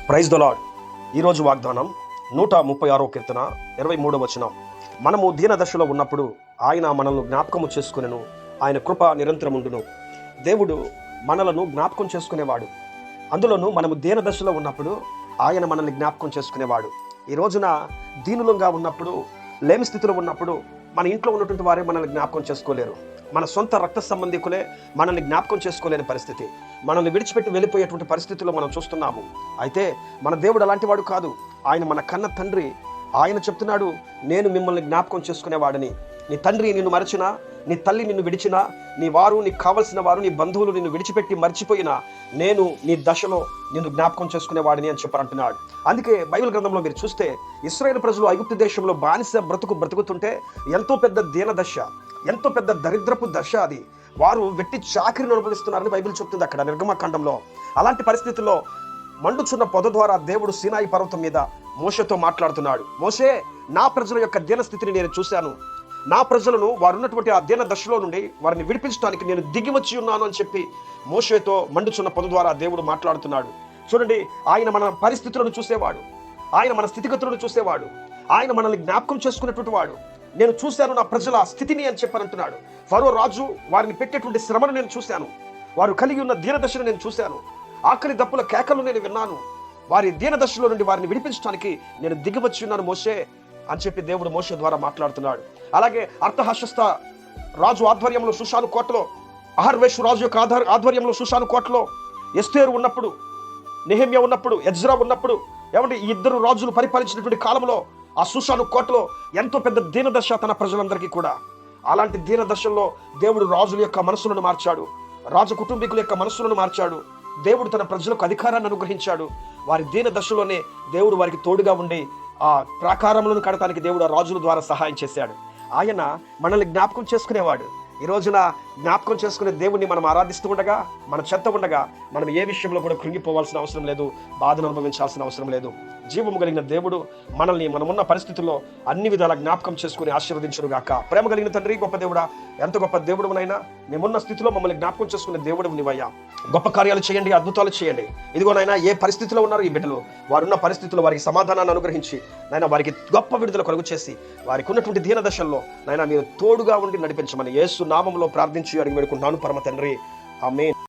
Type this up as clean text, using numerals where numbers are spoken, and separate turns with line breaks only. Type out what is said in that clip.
Praise the lord. ఈరోజు వాగ్దానం 136 కీర్తన 23వ వచనం. మనము దీన దశలో ఉన్నప్పుడు ఆయన మనల్ని జ్ఞాపకము చేసుకునేను, ఆయన కృప నిరంతరముండును. దేవుడు మనలను జ్ఞాపకం చేసుకునేవాడు. అందులోనూ మనము దీన దశలో ఉన్నప్పుడు ఆయన మనల్ని జ్ఞాపకం చేసుకునేవాడు. ఈ రోజున దీనులంగా ఉన్నప్పుడు, లేమి స్థితిలో ఉన్నప్పుడు మన ఇంట్లో ఉన్నటువంటి వారే మనల్ని జ్ఞాపకం చేసుకోలేరు. మన సొంత రక్త సంబంధికులే మనల్ని జ్ఞాపకం చేసుకోలేని పరిస్థితి, మనల్ని విడిచిపెట్టి వెళ్ళిపోయేటువంటి పరిస్థితుల్లో మనం చూస్తున్నాము. అయితే మన దేవుడు అలాంటి వాడు కాదు. ఆయన మన కన్న తండ్రి. ఆయన చెప్తున్నాడు, నేను మిమ్మల్ని జ్ఞాపకం చేసుకునేవాడిని. నీ తండ్రి నిన్ను మరచినా, నీ తల్లి నిన్ను విడిచినా, నీ వారు, నీకు కావలసిన వారు, నీ బంధువులు నిన్ను విడిచిపెట్టి మర్చిపోయినా, నేను నీ దశలో నిన్ను జ్ఞాపకం చేసుకునేవాడిని అని చెప్పారంటున్నాడు. అందుకే బైబిల్ గ్రంథంలో మీరు చూస్తే, ఇశ్రాయేలు ప్రజలు ఐగుప్తు దేశంలో బానిస బ్రతుకుతుంటే ఎంతో పెద్ద దీన దశ, ఎంతో పెద్ద దరిద్రపు దశ అది. వారు వెట్టి చాకిరిని అనుభవిస్తున్నారని బైబిల్ చెప్తుంది అక్కడ నిర్గమకాండంలో. అలాంటి పరిస్థితుల్లో మండుచున్న పొద ద్వారా దేవుడు సీనాయి పర్వతం మీద మోషేతో మాట్లాడుతున్నాడు. మోషే, నా ప్రజల యొక్క దీన స్థితిని నేను చూశాను. నా ప్రజలను వారు ఉన్నటువంటి ఆ దీన దశలో నుండి వారిని విడిపించడానికి నేను దిగి వచ్చి ఉన్నాను అని చెప్పి మోషేతో మండుచున్న పొద ద్వారా దేవుడు మాట్లాడుతున్నాడు. చూడండి, ఆయన మన పరిస్థితులను చూసేవాడు, ఆయన మన స్థితిగతులను చూసేవాడు, ఆయన మనల్ని జ్ఞాపకం చేసుకునేటువంటి వాడు. నేను చూశాను నా ప్రజల స్థితిని అని చెప్పారంటున్నాడు. ఫరో రాజు వారిని పెట్టేటువంటి శ్రమను నేను చూశాను, వారు కలిగి ఉన్న దీన దశను నేను చూశాను, ఆకలి దప్పుల కేకలు నేను విన్నాను. వారి దీన దశలో నుండి వారిని విడిపించడానికి నేను దిగివచ్చి ఉన్నాను మోషే అని చెప్పి దేవుడు మోషే ద్వారా మాట్లాడుతున్నాడు. అలాగే అర్థహశస్త రాజు ఆధ్వర్యంలో షూషాను కోటలో, అహర్వేషు రాజు యొక్క ఆధ్వర్యంలో షూషాను కోటలో ఎస్తేరు ఉన్నప్పుడు, నెహెమ్యా ఉన్నప్పుడు, ఎజ్రా ఉన్నప్పుడు, ఏమంటే ఈ ఇద్దరు రాజులు పరిపాలించినటువంటి కాలంలో ఆ షూషాను కోటలో ఎంతో పెద్ద దీన దశ తన ప్రజలందరికీ కూడా. అలాంటి దీన దశల్లో దేవుడు రాజుల యొక్క మనసులను మార్చాడు, రాజ కుటుంబీకుల యొక్క మనసులను మార్చాడు. దేవుడు తన ప్రజలకు అధికారాన్ని అనుగ్రహించాడు. వారి దీన దశలోనే దేవుడు వారికి తోడుగా ఉండి ఆ ప్రాకారములను కడటానికి దేవుడు ఆ రాజుల ద్వారా సహాయం చేశాడు. ఆయన మనల్ని జ్ఞాపకం చేసుకునేవాడు. ఈ రోజున జ్ఞాపకం చేసుకునే దేవుణ్ణి మనం ఆరాధిస్తూ ఉండగా, మన చెంత ఉండగా మనం ఏ విషయంలో కూడా కృంగిపోవాల్సిన అవసరం లేదు, బాధను అనుభవించాల్సిన అవసరం లేదు. జీవము కలిగిన దేవుడు మనల్ని మనమున్న పరిస్థితుల్లో అన్ని విధాల జ్ఞాపకం చేసుకుని ఆశీర్వదించునుగాక. ప్రేమ కలిగిన తండ్రి, గొప్ప దేవుడా, ఎంత గొప్ప దేవుడునైనా మేమున్న స్థితిలో మమ్మల్ని జ్ఞాపకం చేసుకునే దేవుడు నీవయ్యా. గొప్ప కార్యాలు చేయండి, అద్భుతాలు చేయండి. ఇదిగోనైనా ఏ పరిస్థితిలో ఉన్నారు ఈ బిడ్డలు, వారున్న పరిస్థితుల్లో వారికి సమాధానాన్ని అనుగ్రహించి నైనా వారికి గొప్ప విడుదల కలుగు చేసి వారికి ఉన్నటువంటి దీన దశల్లో నైనా మీరు తోడుగా ఉండి నడిపించమని యేసు నామములో ప్రార్థించి అడిగి వేడుకుంటున్నాను పరమ తండ్రి. ఆమేన్.